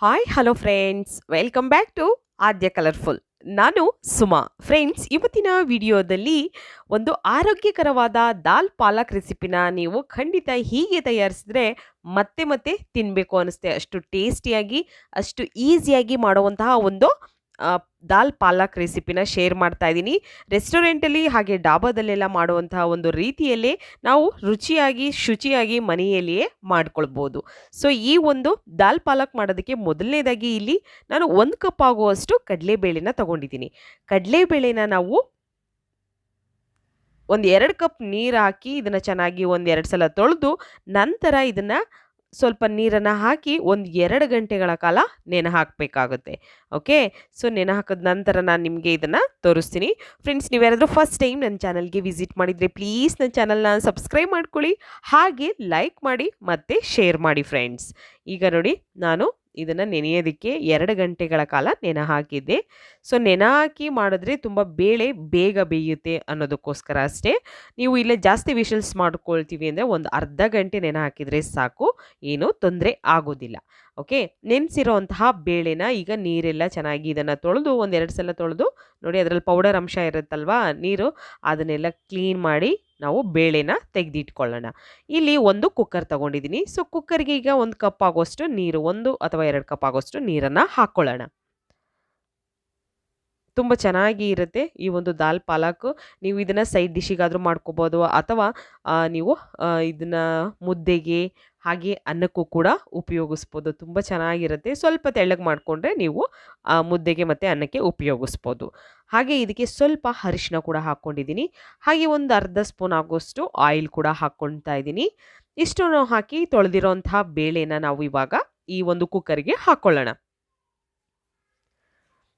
Hi hello friends welcome back to Aadya colourful. ನಾನು Suma. Friends, ಇವತ್ತಿನ ವಿಡಿಯೋದಲ್ಲಿ ಒಂದು ಆರೋಗ್ಯಕರವಾದ ದಾಲ್ ಪಾಲಕ್ ರೆಸಿಪಿನ ನೀವು ಖಂಡಿತ ಹೀಗೆ ತಯಾರಿಸಿದ್ರೆ ಮತ್ತೆ ಮತ್ತೆ ತಿನ್ನಬೇಕು ಅನಿಸುತ್ತೆ. ಅಷ್ಟು ಟೇಸ್ಟಿಯಾಗಿ ಅಷ್ಟು ಈಸಿಯಾಗಿ ಮಾಡುವಂತಹ ಒಂದು ದಾಲ್ ಪಾಲಕ್ ರೆಸಿಪಿನ ಶೇರ್ ಮಾಡ್ತಾ ಇದ್ದೀನಿ. ರೆಸ್ಟೋರೆಂಟಲ್ಲಿ ಹಾಗೆ ಡಾಬಾದಲ್ಲೆಲ್ಲ ಮಾಡುವಂತಹ ಒಂದು ರೀತಿಯಲ್ಲೇ ನಾವು ರುಚಿಯಾಗಿ ಶುಚಿಯಾಗಿ ಮನೆಯಲ್ಲಿಯೇ ಮಾಡ್ಕೊಳ್ಬೋದು. ಸೊ ಈ ಒಂದು ದಾಲ್ ಪಾಲಕ್ ಮಾಡೋದಕ್ಕೆ ಮೊದಲನೇದಾಗಿ ಇಲ್ಲಿ ನಾನು 1 ಕಪ್ ಆಗುವಷ್ಟು ಕಡಲೆಬೇಳೆನ ತಗೊಂಡಿದ್ದೀನಿ. ಕಡಲೆಬೇಳೆನ ನಾವು ಒಂದು 2 ಕಪ್ ನೀರು ಹಾಕಿ ಇದನ್ನು ಚೆನ್ನಾಗಿ ಒಂದು 2 ಸಲ ತೊಳೆದು ನಂತರ ಇದನ್ನು ಸ್ವಲ್ಪ ನೀರನ್ನು ಹಾಕಿ ಒಂದು 2 ಗಂಟೆಗಳ ಕಾಲ ನೆನೆ ಹಾಕಬೇಕಾಗುತ್ತೆ. ಓಕೆ, ಸೊ ನೆನೆ ಹಾಕಿದ ನಂತರ ನಾನು ನಿಮಗೆ ಇದನ್ನು ತೋರಿಸ್ತೀನಿ. ಫ್ರೆಂಡ್ಸ್, ನೀವ್ಯಾರಾದರೂ ಫಸ್ಟ್ ಟೈಮ್ ನನ್ನ ಚಾನಲ್ಗೆ ವಿಸಿಟ್ ಮಾಡಿದರೆ ಪ್ಲೀಸ್ ನನ್ನ ಚಾನಲ್ನ ಸಬ್ಸ್ಕ್ರೈಬ್ ಮಾಡ್ಕೊಳ್ಳಿ, ಹಾಗೆ ಲೈಕ್ ಮಾಡಿ ಮತ್ತು ಶೇರ್ ಮಾಡಿ ಫ್ರೆಂಡ್ಸ್. ಈಗ ನೋಡಿ, ನಾನು ಇದನ್ನು ನೆನೆಯೋದಕ್ಕೆ 2 ಗಂಟೆಗಳ ಕಾಲ ನೆನೆ ಹಾಕಿದ್ದೆ. ಸೊ ನೆನೆ ಹಾಕಿ ಮಾಡಿದ್ರೆ ತುಂಬ ಬೇಳೆ ಬೇಗ ಬೇಯುತ್ತೆ ಅನ್ನೋದಕ್ಕೋಸ್ಕರ ಅಷ್ಟೇ. ನೀವು ಇಲ್ಲೇ ಜಾಸ್ತಿ ವಿಷಲ್ಸ್ ಮಾಡ್ಕೊಳ್ತೀವಿ ಅಂದರೆ ಒಂದು ಅರ್ಧ ಗಂಟೆ ನೆನೆ ಹಾಕಿದರೆ ಸಾಕು, ಏನೂ ತೊಂದರೆ ಆಗೋದಿಲ್ಲ. ಓಕೆ, ನೆನೆಸಿರೋಂತಹ ಬೇಳೆನ ಈಗ ನೀರೆಲ್ಲ ಚೆನ್ನಾಗಿ ಇದನ್ನು ತೊಳೆದು ಒಂದು 2 ಸಲ ತೊಳೆದು ನೋಡಿ, ಅದರಲ್ಲಿ ಪೌಡರ್ ಅಂಶ ಇರುತ್ತಲ್ವಾ ನೀರು, ಅದನ್ನೆಲ್ಲ ಕ್ಲೀನ್ ಮಾಡಿ ನಾವು ಬೇಳೆನ ತೆಗೆದಿಟ್ಕೊಳ್ಳೋಣ. ಇಲ್ಲಿ ಒಂದು ಕುಕ್ಕರ್ ತಗೊಂಡಿದ್ದೀನಿ. ಸೊ ಕುಕ್ಕರ್ಗೆ ಈಗ 1 ಕಪ್ ಆಗೋಷ್ಟು ನೀರು, 1 ಅಥವಾ 2 ಕಪ್ ಆಗೋಷ್ಟು ನೀರನ್ನು ಹಾಕ್ಕೊಳ್ಳೋಣ. ತುಂಬ ಚೆನ್ನಾಗಿ ಇರುತ್ತೆ ಈ ಒಂದು ದಾಲ್ ಪಾಲಕ್. ನೀವು ಇದನ್ನು ಸೈಡ್ ಡಿಶಿಗಾದರೂ ಮಾಡ್ಕೋಬೋದು, ಅಥವಾ ನೀವು ಇದನ್ನು ಮುದ್ದೆಗೆ ಹಾಗೆ ಅನ್ನಕ್ಕೂ ಕೂಡ ಉಪಯೋಗಿಸ್ಬೋದು. ತುಂಬ ಚೆನ್ನಾಗಿರುತ್ತೆ. ಸ್ವಲ್ಪ ತೆಳ್ಳಗೆ ಮಾಡಿಕೊಂಡ್ರೆ ನೀವು ಮುದ್ದೆಗೆ ಮತ್ತು ಅನ್ನಕ್ಕೆ ಉಪಯೋಗಿಸ್ಬೋದು. ಹಾಗೆ ಇದಕ್ಕೆ ಸ್ವಲ್ಪ ಅರಿಶಿನ ಕೂಡ ಹಾಕ್ಕೊಂಡಿದ್ದೀನಿ. ಹಾಗೆ ಒಂದು ಅರ್ಧ ಸ್ಪೂನ್ ಆಗೋಷ್ಟು ಆಯಿಲ್ ಕೂಡ ಹಾಕ್ಕೊಳ್ತಾ ಇದ್ದೀನಿ. ಇಷ್ಟನ್ನು ಹಾಕಿ ತೊಳೆದಿರೋಂತಹ ಬೇಳೆನ ನಾವು ಇವಾಗ ಈ ಒಂದು ಕುಕ್ಕರ್ಗೆ ಹಾಕ್ಕೊಳ್ಳೋಣ.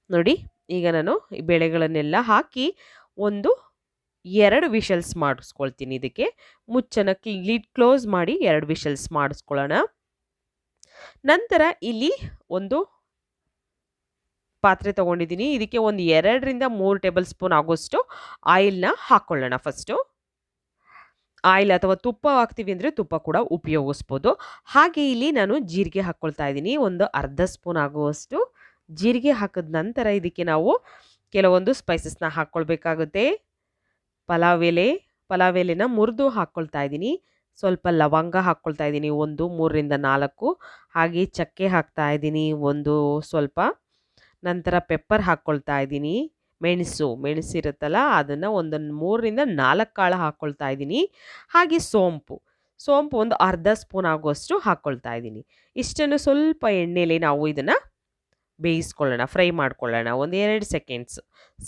ನೋಡಿ, ಈಗ ನಾನು ಈ ಬೇಳೆಗಳನ್ನೆಲ್ಲ ಹಾಕಿ ಒಂದು 2 ವಿಷಲ್ಸ್ ಮಾಡಿಸ್ಕೊಳ್ತೀನಿ. ಇದಕ್ಕೆ ಮುಚ್ಚನ ಲಿಡ್ ಕ್ಲೋಸ್ ಮಾಡಿ 2 ವಿಷಲ್ಸ್ ಮಾಡಿಸ್ಕೊಳ್ಳೋಣ. ನಂತರ ಇಲ್ಲಿ ಒಂದು ಪಾತ್ರೆ ತಗೊಂಡಿದ್ದೀನಿ. ಇದಕ್ಕೆ ಒಂದು 2 ರಿಂದ 3 ಟೇಬಲ್ ಸ್ಪೂನ್ ಆಗೋಷ್ಟು ಆಯಿಲ್ನ ಹಾಕ್ಕೊಳ್ಳೋಣ. ಫಸ್ಟು ಆಯಿಲ್ ಅಥವಾ ತುಪ್ಪ ಹಾಕ್ತೀವಿ ಅಂದರೆ ತುಪ್ಪ ಕೂಡ ಉಪಯೋಗಿಸ್ಬೋದು. ಹಾಗೆ ಇಲ್ಲಿ ನಾನು ಜೀರಿಗೆ ಹಾಕ್ಕೊಳ್ತಾ ಇದ್ದೀನಿ. ಒಂದು ಅರ್ಧ ಸ್ಪೂನ್ ಆಗುವಷ್ಟು ಜೀರಿಗೆ ಹಾಕಿದ ನಂತರ ಇದಕ್ಕೆ ನಾವು ಕೆಲವೊಂದು ಸ್ಪೈಸಸ್ನ ಹಾಕ್ಕೊಳ್ಬೇಕಾಗುತ್ತೆ. ಪಲಾವ್ ಎಲೆನ ಮುರಿದು ಹಾಕ್ಕೊಳ್ತಾ ಇದ್ದೀನಿ. ಸ್ವಲ್ಪ ಲವಂಗ ಹಾಕ್ಕೊಳ್ತಾ ಇದ್ದೀನಿ, ಒಂದು 3 ರಿಂದ 4. ಹಾಗೆ ಚಕ್ಕೆ ಹಾಕ್ತಾ ಇದ್ದೀನಿ ಒಂದು ಸ್ವಲ್ಪ. ನಂತರ ಪೆಪ್ಪರ್ ಹಾಕ್ಕೊಳ್ತಾ ಇದ್ದೀನಿ. ಮೆಣಸಿರುತ್ತಲ್ಲ ಅದನ್ನು ಒಂದು 3 ರಿಂದ 4 ಕಾಳು ಹಾಕ್ಕೊಳ್ತಾ ಇದ್ದೀನಿ. ಹಾಗೆ ಸೋಂಪು ಒಂದು ಅರ್ಧ ಸ್ಪೂನ್ ಆಗುವಷ್ಟು ಹಾಕ್ಕೊಳ್ತಾ ಇದ್ದೀನಿ. ಇಷ್ಟನ್ನು ಸ್ವಲ್ಪ ಎಣ್ಣೆಯಲ್ಲಿ ನಾವು ಇದನ್ನು ಬೇಯಿಸ್ಕೊಳ್ಳೋಣ, ಫ್ರೈ ಮಾಡ್ಕೊಳ್ಳೋಣ. ಒಂದು 2 ಸೆಕೆಂಡ್ಸ್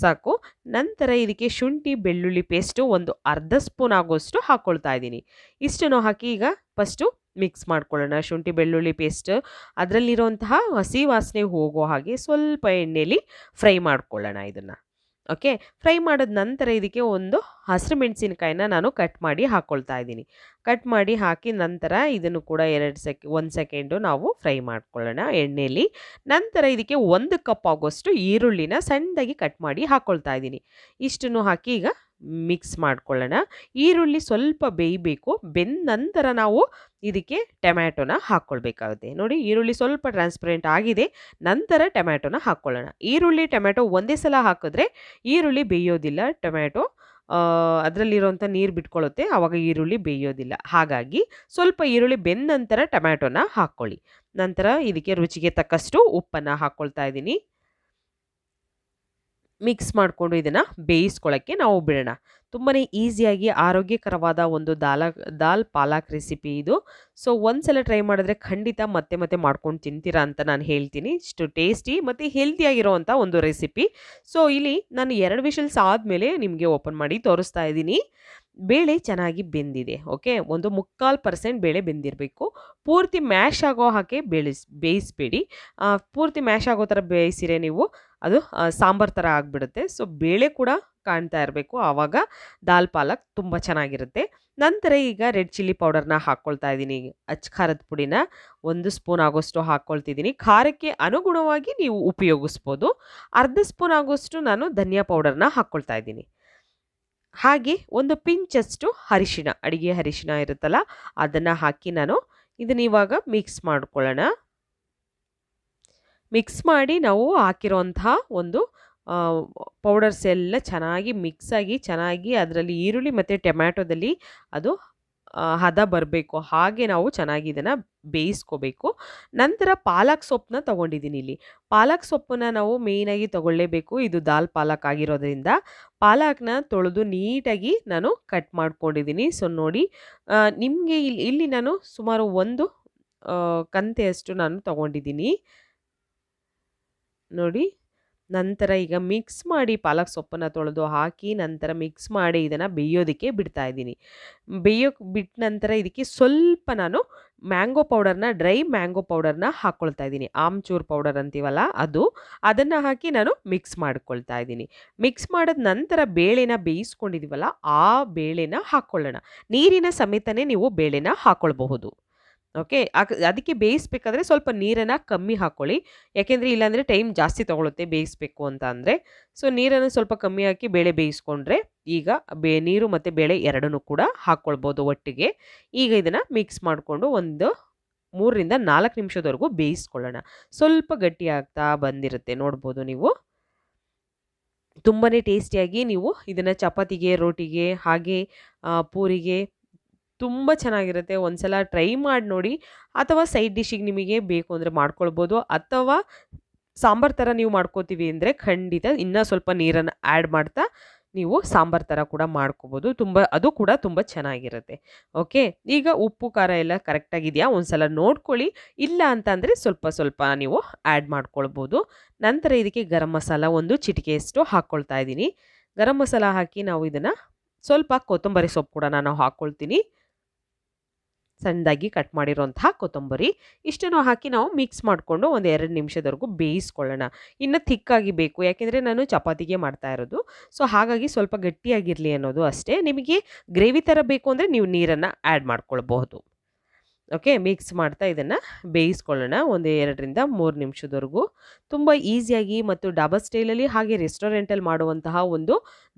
ಸಾಕು. ನಂತರ ಇದಕ್ಕೆ ಶುಂಠಿ ಬೆಳ್ಳುಳ್ಳಿ ಪೇಸ್ಟು ಒಂದು ಅರ್ಧ ಸ್ಪೂನ್ ಆಗೋಷ್ಟು ಹಾಕ್ಕೊಳ್ತಾ ಇದ್ದೀನಿ. ಇಷ್ಟನ್ನು ಹಾಕಿ ಈಗ ಫಸ್ಟು ಮಿಕ್ಸ್ ಮಾಡ್ಕೊಳ್ಳೋಣ. ಶುಂಠಿ ಬೆಳ್ಳುಳ್ಳಿ ಪೇಸ್ಟ್ ಅದರಲ್ಲಿರುವಂತಹ ಹಸಿ ವಾಸನೆ ಹೋಗೋ ಹಾಗೆ ಸ್ವಲ್ಪ ಎಣ್ಣೆಯಲ್ಲಿ ಫ್ರೈ ಮಾಡ್ಕೊಳ್ಳೋಣ ಇದನ್ನು. ಓಕೆ, ಫ್ರೈ ಮಾಡಿದ ನಂತರ ಇದಕ್ಕೆ ಒಂದು ಹಸಿರು ಮೆಣಸಿನಕಾಯಿನ ನಾನು ಕಟ್ ಮಾಡಿ ಹಾಕ್ಕೊಳ್ತಾ ಇದ್ದೀನಿ. ಕಟ್ ಮಾಡಿ ಹಾಕಿ ನಂತರ ಇದನ್ನು ಕೂಡ 1 ಸೆಕೆಂಡು ನಾವು ಫ್ರೈ ಮಾಡ್ಕೊಳ್ಳೋಣ ಎಣ್ಣೆಯಲ್ಲಿ. ನಂತರ ಇದಕ್ಕೆ 1 ಕಪ್ ಆಗೋಷ್ಟು ಈರುಳ್ಳಿನ ಸಣ್ಣದಾಗಿ ಕಟ್ ಮಾಡಿ ಹಾಕ್ಕೊಳ್ತಾ ಇದ್ದೀನಿ. ಇಷ್ಟನ್ನು ಹಾಕಿ ಈಗ ಮಿಕ್ಸ್ ಮಾಡ್ಕೊಳ್ಳೋಣ. ಈರುಳ್ಳಿ ಸ್ವಲ್ಪ ಬೇಯಬೇಕು. ಬೆಂದ ನಂತರ ನಾವು ಇದಕ್ಕೆ ಟೊಮ್ಯಾಟೊನ ಹಾಕ್ಕೊಳ್ಬೇಕಾಗುತ್ತೆ. ನೋಡಿ, ಈರುಳ್ಳಿ ಸ್ವಲ್ಪ ಟ್ರಾನ್ಸ್ಪರೆಂಟ್ ಆಗಿದೆ. ನಂತರ ಟೊಮ್ಯಾಟೊನ ಹಾಕ್ಕೊಳ್ಳೋಣ. ಈರುಳ್ಳಿ ಟೊಮ್ಯಾಟೊ ಒಂದೇ ಸಲ ಹಾಕಿದ್ರೆ ಈರುಳ್ಳಿ ಬೇಯೋದಿಲ್ಲ. ಟೊಮ್ಯಾಟೊ ಅದರಲ್ಲಿರುವಂಥ ನೀರು ಬಿಟ್ಕೊಳ್ಳುತ್ತೆ, ಆವಾಗ ಈರುಳ್ಳಿ ಬೇಯೋದಿಲ್ಲ. ಹಾಗಾಗಿ ಸ್ವಲ್ಪ ಈರುಳ್ಳಿ ಬೆಂದ ನಂತರ ಟೊಮ್ಯಾಟೊನ ಹಾಕ್ಕೊಳ್ಳಿ. ನಂತರ ಇದಕ್ಕೆ ರುಚಿಗೆ ತಕ್ಕಷ್ಟು ಉಪ್ಪನ್ನು ಹಾಕ್ಕೊಳ್ತಾ ಇದ್ದೀನಿ. ಮಿಕ್ಸ್ ಮಾಡಿಕೊಂಡು ಇದನ್ನು ಬೇಯಿಸ್ಕೊಳ್ಳೋಕ್ಕೆ ನಾವು ಬಿಡೋಣ. ತುಂಬಾ ಈಸಿಯಾಗಿ ಆರೋಗ್ಯಕರವಾದ ಒಂದು ದಾಲ್ ಪಾಲಕ್ ರೆಸಿಪಿ ಇದು. ಸೊ ಒಂದ್ಸಲ ಟ್ರೈ ಮಾಡಿದ್ರೆ ಖಂಡಿತ ಮತ್ತೆ ಮತ್ತೆ ಮಾಡ್ಕೊಂಡು ತಿಂತೀರಾ ಅಂತ ನಾನು ಹೇಳ್ತೀನಿ. ಇಷ್ಟು ಟೇಸ್ಟಿ ಮತ್ತು ಹೆಲ್ತಿಯಾಗಿರೋವಂಥ ಒಂದು ರೆಸಿಪಿ. ಸೊ ಇಲ್ಲಿ ನಾನು 2 ವಿಷಲ್ಸ್ ಆದಮೇಲೆ ನಿಮಗೆ ಓಪನ್ ಮಾಡಿ ತೋರಿಸ್ತಾ ಇದ್ದೀನಿ. ಬೇಳೆ ಚೆನ್ನಾಗಿ ಬೆಂದಿದೆ. ಓಕೆ, ಒಂದು 3/4% ಬೇಳೆ ಬೆಂದಿರಬೇಕು. ಪೂರ್ತಿ ಮ್ಯಾಶ್ ಆಗೋ ಹಾಗೆ ಬೇಯಿಸಬೇಡಿ. ಪೂರ್ತಿ ಮ್ಯಾಶ್ ಆಗೋ ಥರ ಬೇಯಿಸಿರೆ ನೀವು ಅದು ಸಾಂಬಾರು ಥರ ಆಗಿಬಿಡುತ್ತೆ. ಸೊ ಬೇಳೆ ಕೂಡ ಕಾಣ್ತಾ ಇರಬೇಕು, ಆವಾಗ ದಾಲ್ ಪಾಲಕ್ ತುಂಬ ಚೆನ್ನಾಗಿರುತ್ತೆ. ನಂತರ ಈಗ ರೆಡ್ ಚಿಲ್ಲಿ ಪೌಡರ್ನ ಹಾಕ್ಕೊಳ್ತಾ ಇದ್ದೀನಿ. ಅಚ್ಚ ಖಾರದ ಪುಡಿನ 1 ಸ್ಪೂನ್ ಆಗೋಷ್ಟು ಹಾಕ್ಕೊಳ್ತಿದ್ದೀನಿ. ಖಾರಕ್ಕೆ ಅನುಗುಣವಾಗಿ ನೀವು ಉಪಯೋಗಿಸ್ಬೋದು. ಅರ್ಧ ಸ್ಪೂನ್ ಆಗೋಷ್ಟು ನಾನು ಧನಿಯಾ ಪೌಡರ್ನ ಹಾಕ್ಕೊಳ್ತಾ ಇದ್ದೀನಿ. ಹಾಗೆ ಒಂದು ಪಿಂಚಷ್ಟು ಅರಿಶಿನ, ಅಡಿಗೆ ಅರಿಶಿನ ಇರುತ್ತಲ್ಲ ಅದನ್ನು ಹಾಕಿ ನಾನು ಇದನ್ನ ಇವಾಗ ಮಿಕ್ಸ್ ಮಾಡ್ಕೊಳ್ಳೋಣ. ಮಿಕ್ಸ್ ಮಾಡಿ ನಾವು ಹಾಕಿರೋಂತಹ ಒಂದು ಪೌಡರ್ಸ್ ಎಲ್ಲ ಚೆನ್ನಾಗಿ ಮಿಕ್ಸ್ ಆಗಿ ಚೆನ್ನಾಗಿ ಅದರಲ್ಲಿ ಈರುಳ್ಳಿ ಮತ್ತು ಟೊಮ್ಯಾಟೊದಲ್ಲಿ ಅದು ಹದ ಬರಬೇಕು. ಹಾಗೆ ನಾವು ಚೆನ್ನಾಗಿ ಇದನ್ನು ಬೇಯಿಸ್ಕೋಬೇಕು. ನಂತರ ಪಾಲಕ್ ಸೊಪ್ಪನ್ನ ತೊಗೊಂಡಿದ್ದೀನಿ ಇಲ್ಲಿ. ಪಾಲಕ್ ಸೊಪ್ಪನ್ನ ನಾವು ಮೇಯ್ನಾಗಿ ತೊಗೊಳ್ಳೇಬೇಕು. ಇದು ದಾಲ್ ಪಾಲಕ್ ಆಗಿರೋದ್ರಿಂದ ಪಾಲಕ್ನ ತೊಳೆದು ನೀಟಾಗಿ ನಾನು ಕಟ್ ಮಾಡ್ಕೊಂಡಿದ್ದೀನಿ. ಸೊ ನೋಡಿ, ನಿಮಗೆ ಇಲ್ಲಿ ನಾನು ಸುಮಾರು ಒಂದು ಕಂತೆಯಷ್ಟು ನಾನು ತೊಗೊಂಡಿದ್ದೀನಿ ನೋಡಿ. ನಂತರ ಈಗ ಮಿಕ್ಸ್ ಮಾಡಿ ಪಾಲಕ್ ಸೊಪ್ಪನ್ನು ತೊಳೆದು ಹಾಕಿ ನಂತರ ಮಿಕ್ಸ್ ಮಾಡಿ ಇದನ್ನು ಬೇಯೋದಕ್ಕೆ ಬಿಡ್ತಾ ಇದ್ದೀನಿ. ಬೇಯೋಕ್ಕೆ ಬಿಟ್ಟ ನಂತರ ಇದಕ್ಕೆ ಸ್ವಲ್ಪ ನಾನು ಮ್ಯಾಂಗೋ ಪೌಡರ್ನ, ಡ್ರೈ ಮ್ಯಾಂಗೋ ಪೌಡರ್ನ ಹಾಕ್ಕೊಳ್ತಾ ಇದ್ದೀನಿ. ಆಮ್ಚೂರ್ ಪೌಡರ್ ಅಂತೀವಲ್ಲ ಅದನ್ನು ಹಾಕಿ ನಾನು ಮಿಕ್ಸ್ ಮಾಡ್ಕೊಳ್ತಾ ಇದ್ದೀನಿ. ಮಿಕ್ಸ್ ಮಾಡಿದ ನಂತರ ಬೇಳೆನ ಬೇಯಿಸ್ಕೊಂಡಿದ್ದೀವಲ್ಲ ಆ ಬೇಳೆನ ಹಾಕ್ಕೊಳ್ಳೋಣ. ನೀರಿನ ಸಮೇತನೇ ನೀವು ಬೇಳೆನ ಹಾಕ್ಕೊಳ್ಬಹುದು. ಓಕೆ, ಅದಕ್ಕೆ ಬೇಯಿಸ್ಬೇಕಾದ್ರೆ ಸ್ವಲ್ಪ ನೀರನ್ನು ಕಮ್ಮಿ ಹಾಕ್ಕೊಳ್ಳಿ. ಯಾಕೆಂದರೆ ಇಲ್ಲಾಂದರೆ ಟೈಮ್ ಜಾಸ್ತಿ ತೊಗೊಳುತ್ತೆ ಬೇಯಿಸ್ಬೇಕು ಅಂತ ಅಂದರೆ. ಸೊ ನೀರನ್ನು ಸ್ವಲ್ಪ ಕಮ್ಮಿ ಹಾಕಿ ಬೇಳೆ ಬೇಯಿಸ್ಕೊಂಡ್ರೆ ಈಗ ನೀರು ಮತ್ತು ಬೇಳೆ ಎರಡನ್ನೂ ಕೂಡ ಹಾಕ್ಕೊಳ್ಬೋದು ಒಟ್ಟಿಗೆ. ಈಗ ಇದನ್ನು ಮಿಕ್ಸ್ ಮಾಡಿಕೊಂಡು ಒಂದು 3ರಿಂದ 4 ನಿಮಿಷದವರೆಗೂ ಬೇಯಿಸ್ಕೊಳ್ಳೋಣ. ಸ್ವಲ್ಪ ಗಟ್ಟಿ ಆಗ್ತಾ ಬಂದಿರುತ್ತೆ ನೋಡ್ಬೋದು ನೀವು. ತುಂಬಾ ಟೇಸ್ಟಿಯಾಗಿ ನೀವು ಇದನ್ನು ಚಪಾತಿಗೆ, ರೋಟಿಗೆ, ಹಾಗೆ ಪೂರಿಗೆ ತುಂಬ ಚೆನ್ನಾಗಿರುತ್ತೆ. ಒಂದ್ಸಲ ಟ್ರೈ ಮಾಡಿ ನೋಡಿ. ಅಥವಾ ಸೈಡ್ ಡಿಶ್ಶಿಗೆ ನಿಮಗೆ ಬೇಕು ಅಂದರೆ ಮಾಡ್ಕೊಳ್ಬೋದು. ಅಥವಾ ಸಾಂಬಾರು ಥರ ನೀವು ಮಾಡ್ಕೋತೀವಿ ಅಂದರೆ ಖಂಡಿತ ಇನ್ನೂ ಸ್ವಲ್ಪ ನೀರನ್ನು ಆ್ಯಡ್ ಮಾಡ್ತಾ ನೀವು ಸಾಂಬಾರು ಥರ ಕೂಡ ಮಾಡ್ಕೋಬೋದು. ಅದು ಕೂಡ ತುಂಬ ಚೆನ್ನಾಗಿರುತ್ತೆ. ಓಕೆ, ಈಗ ಉಪ್ಪು ಖಾರ ಎಲ್ಲ ಕರೆಕ್ಟಾಗಿದೆಯಾ ಒಂದ್ಸಲ ನೋಡ್ಕೊಳ್ಳಿ. ಇಲ್ಲ ಅಂತಂದರೆ ಸ್ವಲ್ಪ ನೀವು ಆ್ಯಡ್ ಮಾಡ್ಕೊಳ್ಬೋದು. ನಂತರ ಇದಕ್ಕೆ ಗರಂ ಮಸಾಲ ಒಂದು ಚಿಟಿಕೆಯಷ್ಟು ಹಾಕ್ಕೊಳ್ತಾ ಇದ್ದೀನಿ. ಗರಂ ಮಸಾಲ ಹಾಕಿ ನಾವು ಇದನ್ನು ಸ್ವಲ್ಪ ಕೊತ್ತಂಬರಿ ಸೊಪ್ಪು ಕೂಡ ನಾನು ಹಾಕ್ಕೊಳ್ತೀನಿ. ಸಣ್ಣದಾಗಿ ಕಟ್ ಮಾಡಿರೋಂತಹ ಕೊತ್ತಂಬರಿ ಇಷ್ಟನ್ನು ಹಾಕಿ ನಾವು ಮಿಕ್ಸ್ ಮಾಡಿಕೊಂಡು ಒಂದು 2 ನಿಮಿಷದವರೆಗೂ ಬೇಯಿಸ್ಕೊಳ್ಳೋಣ. ಇನ್ನು ಥಿಕ್ಕಾಗಿ ಬೇಕು, ಯಾಕೆಂದರೆ ನಾನು ಚಪಾತಿಗೆ ಮಾಡ್ತಾ ಇರೋದು. ಸೊ ಹಾಗಾಗಿ ಸ್ವಲ್ಪ ಗಟ್ಟಿಯಾಗಿರಲಿ ಅನ್ನೋದು ಅಷ್ಟೇ. ನಿಮಗೆ ಗ್ರೇವಿ ಥರ ಬೇಕು ಅಂದರೆ ನೀವು ನೀರನ್ನು ಆ್ಯಡ್ ಮಾಡ್ಕೊಳ್ಬಹುದು. ಓಕೆ, ಮಿಕ್ಸ್ ಮಾಡ್ತಾ ಇದನ್ನು ಬೇಯಿಸ್ಕೊಳ್ಳೋಣ ಒಂದು 2ರಿಂದ 3 ನಿಮಿಷದವರೆಗೂ. ತುಂಬ ಈಸಿಯಾಗಿ ಮತ್ತು ಡಾಬಾ ಸ್ಟೈಲಲ್ಲಿ ಹಾಗೆ ರೆಸ್ಟೋರೆಂಟಲ್ಲಿ ಮಾಡುವಂತಹ ಒಂದು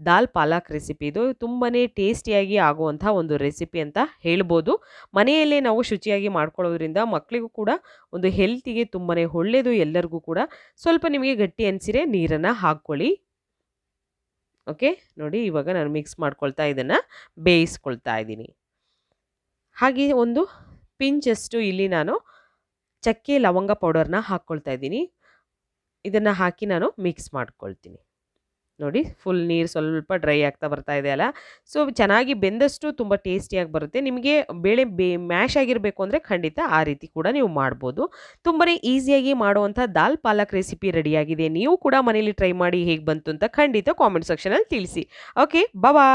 ದಾಲ್ ಪಾಲಕ್ ರೆಸಿಪಿ. ಇದು ತುಂಬಾ ಟೇಸ್ಟಿಯಾಗಿ ಆಗುವಂತಹ ಒಂದು ರೆಸಿಪಿ ಅಂತ ಹೇಳ್ಬೋದು. ಮನೆಯಲ್ಲೇ ನಾವು ಶುಚಿಯಾಗಿ ಮಾಡ್ಕೊಳ್ಳೋದ್ರಿಂದ ಮಕ್ಕಳಿಗೂ ಕೂಡ ಒಂದು ಹೆಲ್ತಿಗೆ ತುಂಬಾ ಒಳ್ಳೆಯದು. ಎಲ್ಲರಿಗೂ ಕೂಡ ಸ್ವಲ್ಪ ನಿಮಗೆ ಗಟ್ಟಿ ಅನಿಸಿರೆ ನೀರನ್ನು ಹಾಕ್ಕೊಳ್ಳಿ. ಓಕೆ ನೋಡಿ, ಇವಾಗ ನಾನು ಮಿಕ್ಸ್ ಮಾಡ್ಕೊಳ್ತಾ ಇದನ್ನು ಬೇಯಿಸ್ಕೊಳ್ತಾ ಇದ್ದೀನಿ. ಹಾಗೆ ಒಂದು ಪಿಂಚಷ್ಟು ಇಲ್ಲಿ ನಾನು ಚಕ್ಕೆ ಲವಂಗ ಪೌಡರ್ನ ಹಾಕ್ಕೊಳ್ತಾ ಇದ್ದೀನಿ. ಇದನ್ನು ಹಾಕಿ ನಾನು ಮಿಕ್ಸ್ ಮಾಡ್ಕೊಳ್ತೀನಿ. ನೋಡಿ, ಫುಲ್ ನೀರು ಸ್ವಲ್ಪ ಡ್ರೈ ಆಗ್ತಾ ಬರ್ತಾ ಇದೆ ಅಲ್ಲ. ಸೊ ಚೆನ್ನಾಗಿ ಬೆಂದಷ್ಟು ತುಂಬ ಟೇಸ್ಟಿಯಾಗಿ ಬರುತ್ತೆ. ನಿಮಗೆ ಬೇಳೆ ಮ್ಯಾಶ್ ಆಗಿರಬೇಕು ಅಂದರೆ ಖಂಡಿತ ಆ ರೀತಿ ಕೂಡ ನೀವು ಮಾಡ್ಬೋದು. ತುಂಬಾ ಈಸಿಯಾಗಿ ಮಾಡುವಂಥ ದಾಲ್ ಪಾಲಕ್ ರೆಸಿಪಿ ರೆಡಿಯಾಗಿದೆ. ನೀವು ಕೂಡ ಮನೇಲಿ ಟ್ರೈ ಮಾಡಿ ಹೇಗೆ ಬಂತು ಅಂತ ಖಂಡಿತ ಕಾಮೆಂಟ್ ಸೆಕ್ಷನಲ್ಲಿ ತಿಳಿಸಿ. ಓಕೆ, ಬಾಯ್.